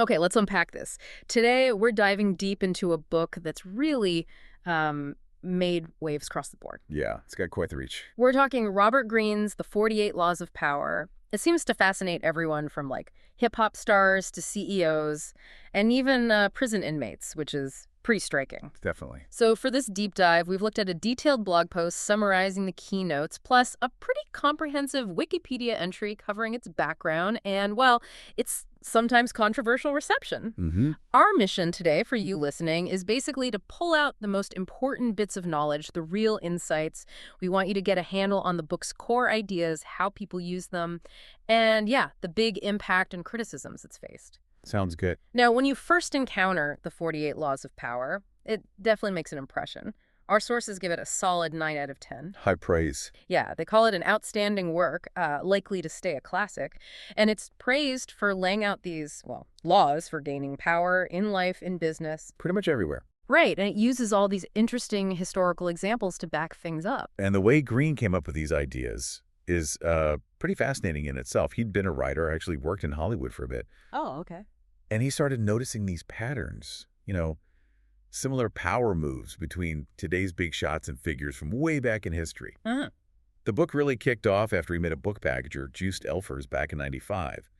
Okay, let's unpack this. Today, we're diving deep into a book that's really made waves across the board. Yeah, it's got quite the reach. We're talking Robert Greene's The 48 Laws of Power. It seems to fascinate everyone from like hip-hop stars to CEOs and even prison inmates, which is pretty striking. Definitely. So for this deep dive, we've looked at a detailed blog post summarizing the keynotes, plus a pretty comprehensive Wikipedia entry covering its background and, well, its sometimes controversial reception. Mm-hmm. Our mission today for you listening is basically to pull out the most important bits of knowledge, the real insights. We want you to get a handle on the book's core ideas, how people use them, and yeah, the big impact and criticisms it's faced. Sounds good. Now, when you first encounter the 48 Laws of Power, it definitely makes an impression. Our sources give it a solid 9 out of 10. High praise. Yeah, they call it an outstanding work, likely to stay a classic. And it's praised for laying out these, well, laws for gaining power in life, in business. Pretty much everywhere. Right, and it uses all these interesting historical examples to back things up. And the way Greene came up with these ideas is pretty fascinating in itself. He'd been a writer, actually worked in Hollywood for a bit. Oh, okay. And he started noticing these patterns, similar power moves between today's big shots and figures from way back in history. Uh-huh. The book really kicked off after he met a book packager, Joost Elffers, back in '95.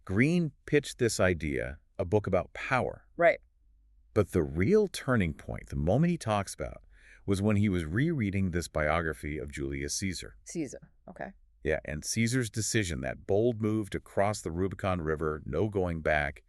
Greene pitched this idea, a book about power. Right. But the real turning point, the moment he talks about, was when he was rereading this biography of Julius Caesar. Caesar, okay. Yeah, and Caesar's decision, that bold move to cross the Rubicon River, no going back,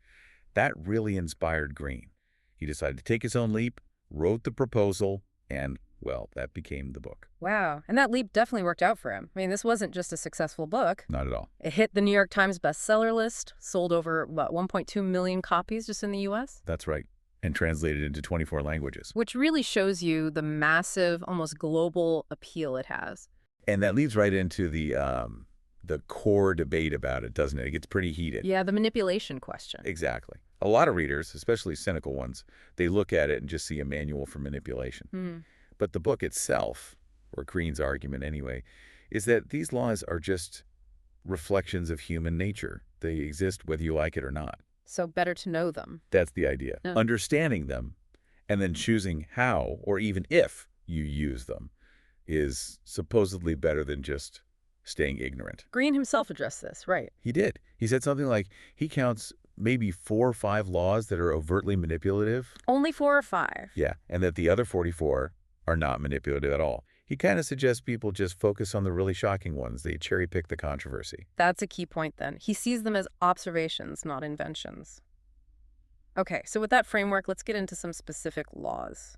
that really inspired Greene. He decided to take his own leap, wrote the proposal, and, well, that became the book. Wow, and that leap definitely worked out for him. I mean, this wasn't just a successful book. Not at all. It hit the New York Times bestseller list, sold over, 1.2 million copies just in the U.S.? That's right, and translated into 24 languages. Which really shows you the massive, almost global appeal it has. And that leads right into the core debate about it, doesn't it? It gets pretty heated. Yeah, the manipulation question. Exactly. A lot of readers, especially cynical ones, they look at it and just see a manual for manipulation. But the book itself, or Greene's argument anyway, is that these laws are just reflections of human nature. They exist whether you like it or not. So better to know them. That's the idea. Yeah. Understanding them and then choosing how or even if you use them is supposedly better than just staying ignorant. Greene himself addressed this, right? He did. He said something like he counts maybe 4 or 5 laws that are overtly manipulative. Only 4 or 5? Yeah, and that the other 44 are not manipulative at all. He kind of suggests people just focus on the really shocking ones. They cherry-pick the controversy. That's a key point then. He sees them as observations, not inventions. Okay, so with that framework, let's get into some specific laws.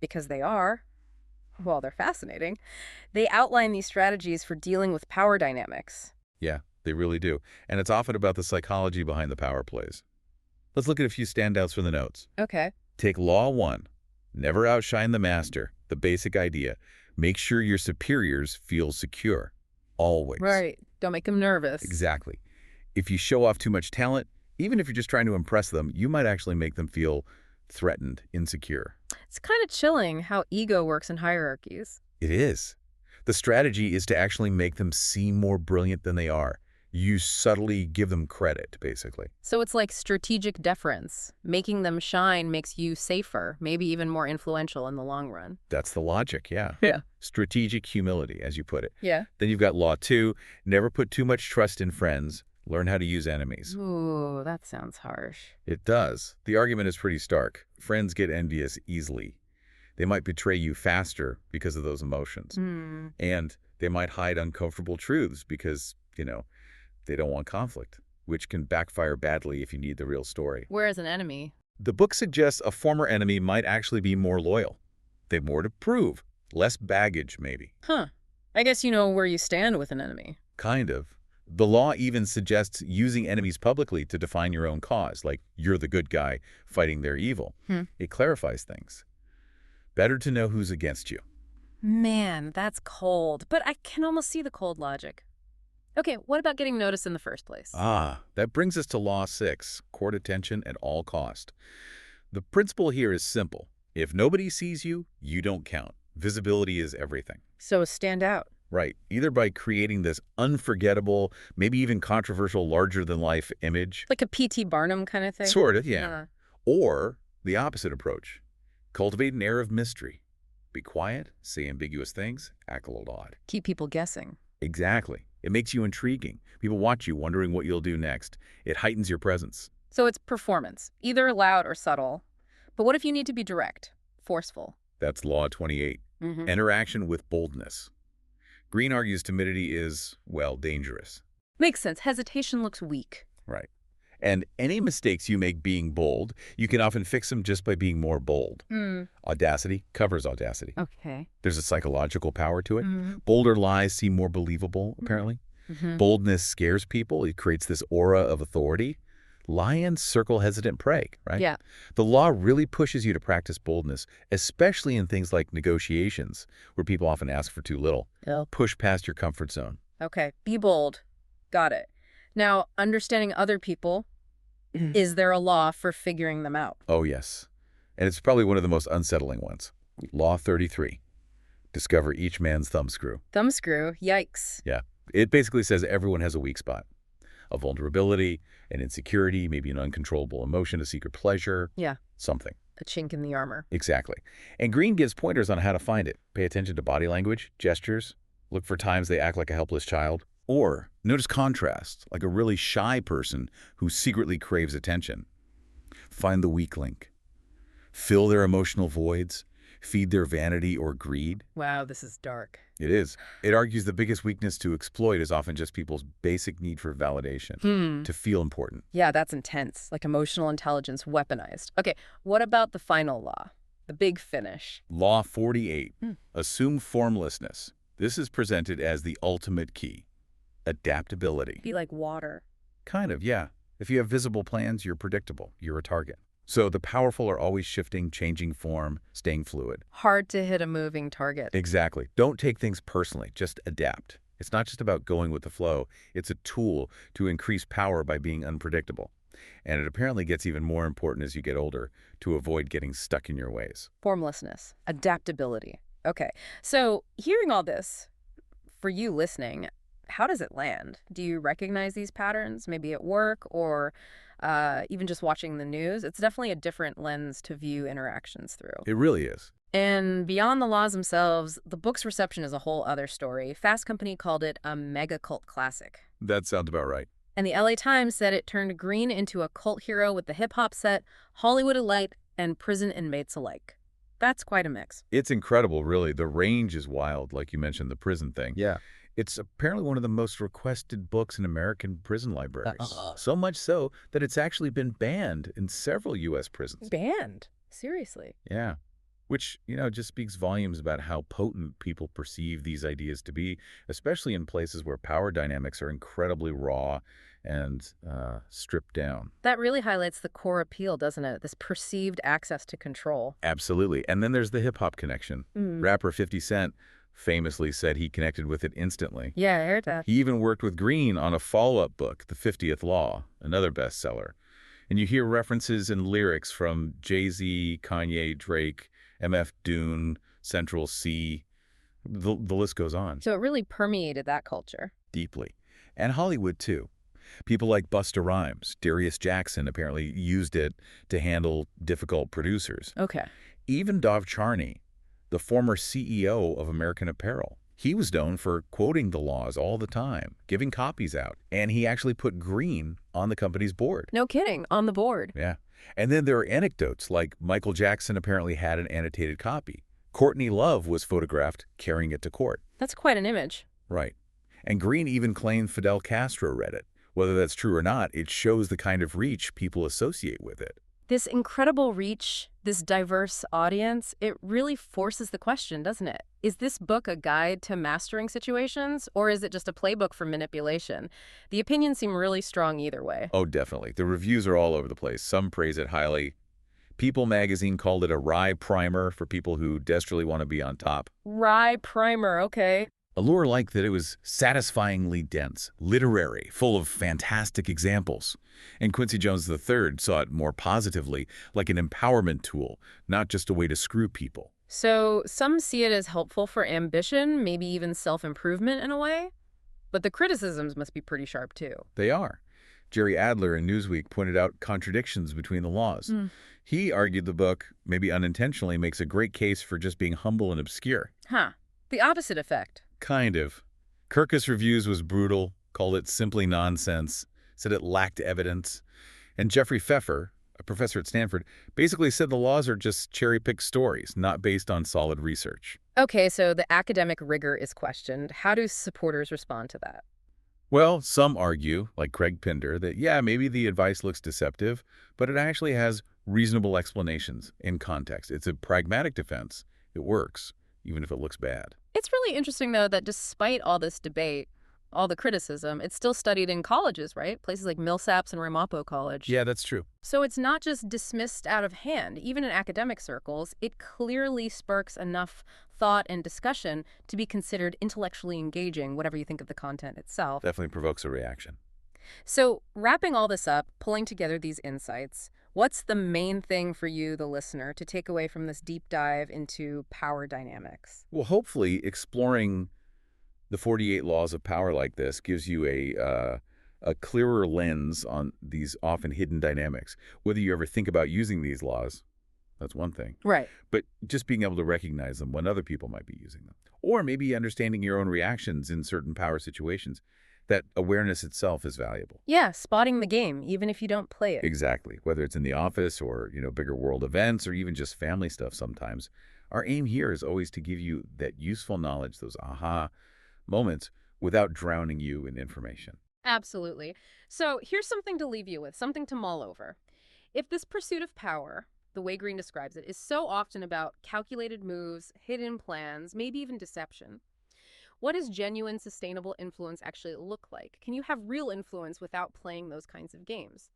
Because they're fascinating. They outline these strategies for dealing with power dynamics. Yeah, they really do. And it's often about the psychology behind the power plays. Let's look at a few standouts from the notes. Okay. Take Law 1. Never outshine the master. The basic idea. Make sure your superiors feel secure. Always. Right. Don't make them nervous. Exactly. If you show off too much talent, even if you're just trying to impress them, you might actually make them feel threatened, insecure. It's kind of chilling how ego works in hierarchies. It is. The strategy is to actually make them seem more brilliant than they are. You subtly give them credit, basically. So it's like strategic deference. Making them shine makes you safer, maybe even more influential in the long run. That's the logic, yeah. Yeah. Strategic humility, as you put it. Yeah. Then you've got Law 2. Never put too much trust in friends. Learn how to use enemies. Ooh, that sounds harsh. It does. The argument is pretty stark. Friends get envious easily. They might betray you faster because of those emotions. And they might hide uncomfortable truths because, they don't want conflict, which can backfire badly if you need the real story. Whereas an enemy. The book suggests a former enemy might actually be more loyal. They have more to prove. Less baggage, maybe. Huh. I guess you know where you stand with an enemy. Kind of. The law even suggests using enemies publicly to define your own cause, like you're the good guy fighting their evil. It clarifies things. Better to know who's against you. Man, that's cold. But I can almost see the cold logic. Okay, what about getting noticed in the first place? That brings us to Law 6, court attention at all cost. The principle here is simple. If nobody sees you, you don't count. Visibility is everything. So stand out. Right. Either by creating this unforgettable, maybe even controversial larger-than-life image. Like a P.T. Barnum kind of thing? Sort of, yeah. Or the opposite approach. Cultivate an air of mystery. Be quiet, say ambiguous things, act a little odd. Keep people guessing. Exactly. It makes you intriguing. People watch you, wondering what you'll do next. It heightens your presence. So it's performance, either loud or subtle. But what if you need to be direct, forceful? That's Law 28. Interaction with boldness. Greene argues timidity is, well, dangerous. Makes sense. Hesitation looks weak. Right. And any mistakes you make being bold, you can often fix them just by being more bold. Audacity covers audacity. Okay. There's a psychological power to it. Bolder lies seem more believable, apparently. Boldness scares people. It creates this aura of authority. Lions circle hesitant prey, right? Yeah. The law really pushes you to practice boldness, especially in things like negotiations, where people often ask for too little. Push past your comfort zone. Okay. Be bold. Got it. Now, understanding other people, is there a law for figuring them out? Oh, yes. And it's probably one of the most unsettling ones. Law 33. Discover each man's thumbscrew. Thumbscrew? Yikes. Yeah. It basically says everyone has a weak spot. A vulnerability, an insecurity, maybe an uncontrollable emotion, a secret pleasure. Yeah. Something. A chink in the armor. Exactly. And Greene gives pointers on how to find it. Pay attention to body language, gestures. Look for times they act like a helpless child. Or notice contrast, like a really shy person who secretly craves attention. Find the weak link. Fill their emotional voids. Feed their vanity or greed. Wow, this is dark. It is. It argues the biggest weakness to exploit is often just people's basic need for validation, to feel important. Yeah, that's intense, like emotional intelligence weaponized. Okay, what about the final law, the big finish? Law 48. Assume formlessness. This is presented as the ultimate key. Adaptability. Be like water. Kind of, yeah. If you have visible plans, you're predictable. You're a target. So the powerful are always shifting, changing form, staying fluid. Hard to hit a moving target. Exactly. Don't take things personally. Just adapt. It's not just about going with the flow. It's a tool to increase power by being unpredictable. And it apparently gets even more important as you get older to avoid getting stuck in your ways. Formlessness, adaptability. Okay, so hearing all this, for you listening, how does it land? Do you recognize these patterns, maybe at work or even just watching the news? It's definitely a different lens to view interactions through. It really is. And beyond the laws themselves, the book's reception is a whole other story. Fast Company called it a mega cult classic. That sounds about right. And the LA Times said it turned Greene into a cult hero with the hip-hop set, Hollywood elite, and prison inmates alike. That's quite a mix. It's incredible, really. The range is wild, like you mentioned, the prison thing. Yeah. It's apparently one of the most requested books in American prison libraries. So much so that it's actually been banned in several U.S. prisons. Banned? Seriously? Yeah. Which, just speaks volumes about how potent people perceive these ideas to be, especially in places where power dynamics are incredibly raw and stripped down. That really highlights the core appeal, doesn't it? This perceived access to control. Absolutely. And then there's the hip-hop connection. Rapper 50 Cent famously said he connected with it instantly. Yeah, I heard that. He even worked with Greene on a follow-up book, The 50th Law, another bestseller. And you hear references and lyrics from Jay-Z, Kanye, Drake, MF Doom, Central C. The list goes on. So it really permeated that culture. Deeply. And Hollywood, too. People like Busta Rhymes, Darius Jackson apparently used it to handle difficult producers. Okay. Even Dov Charney, the former CEO of American Apparel, he was known for quoting the laws all the time, giving copies out, and he actually put Greene on the company's board. No kidding, on the board. Yeah. And then there are anecdotes like Michael Jackson apparently had an annotated copy. Courtney Love was photographed carrying it to court. That's quite an image. Right. And Greene even claimed Fidel Castro read it. Whether that's true or not, it shows the kind of reach people associate with it. This incredible reach, this diverse audience, it really forces the question, doesn't it? Is this book a guide to mastering situations, or is it just a playbook for manipulation? The opinions seem really strong either way. Oh, definitely. The reviews are all over the place. Some praise it highly. People magazine called it a rye primer for people who desperately want to be on top. Rye primer, okay. Allure liked that it was satisfyingly dense, literary, full of fantastic examples. And Quincy Jones III saw it more positively, like an empowerment tool, not just a way to screw people. So some see it as helpful for ambition, maybe even self-improvement in a way, but the criticisms must be pretty sharp too. They are. Jerry Adler in Newsweek pointed out contradictions between the laws. Mm. He argued the book, maybe unintentionally, makes a great case for just being humble and obscure. Huh. The opposite effect. Kind of. Kirkus Reviews was brutal, called it simply nonsense, said it lacked evidence. And Jeffrey Pfeffer, a professor at Stanford, basically said the laws are just cherry-picked stories, not based on solid research. Okay, so the academic rigor is questioned. How do supporters respond to that? Well, some argue, like Craig Pinder, that yeah, maybe the advice looks deceptive, but it actually has reasonable explanations in context. It's a pragmatic defense. It works, even if it looks bad. It's really interesting, though, that despite all this debate, all the criticism, it's still studied in colleges, right? Places like Millsaps and Ramapo College. Yeah, that's true. So it's not just dismissed out of hand. Even in academic circles, it clearly sparks enough thought and discussion to be considered intellectually engaging, whatever you think of the content itself. Definitely provokes a reaction. So wrapping all this up, pulling together these insights, what's the main thing for you, the listener, to take away from this deep dive into power dynamics? Well, hopefully exploring the 48 laws of power like this gives you a clearer lens on these often hidden dynamics. Whether you ever think about using these laws, that's one thing. Right. But just being able to recognize them when other people might be using them. Or maybe understanding your own reactions in certain power situations. That awareness itself is valuable. Yeah, spotting the game, even if you don't play it. Exactly. Whether it's in the office or, bigger world events or even just family stuff sometimes. Our aim here is always to give you that useful knowledge, those aha moments, without drowning you in information. Absolutely. So here's something to leave you with, something to mull over. If this pursuit of power, the way Greene describes it, is so often about calculated moves, hidden plans, maybe even deception, what does genuine, sustainable influence actually look like? Can you have real influence without playing those kinds of games?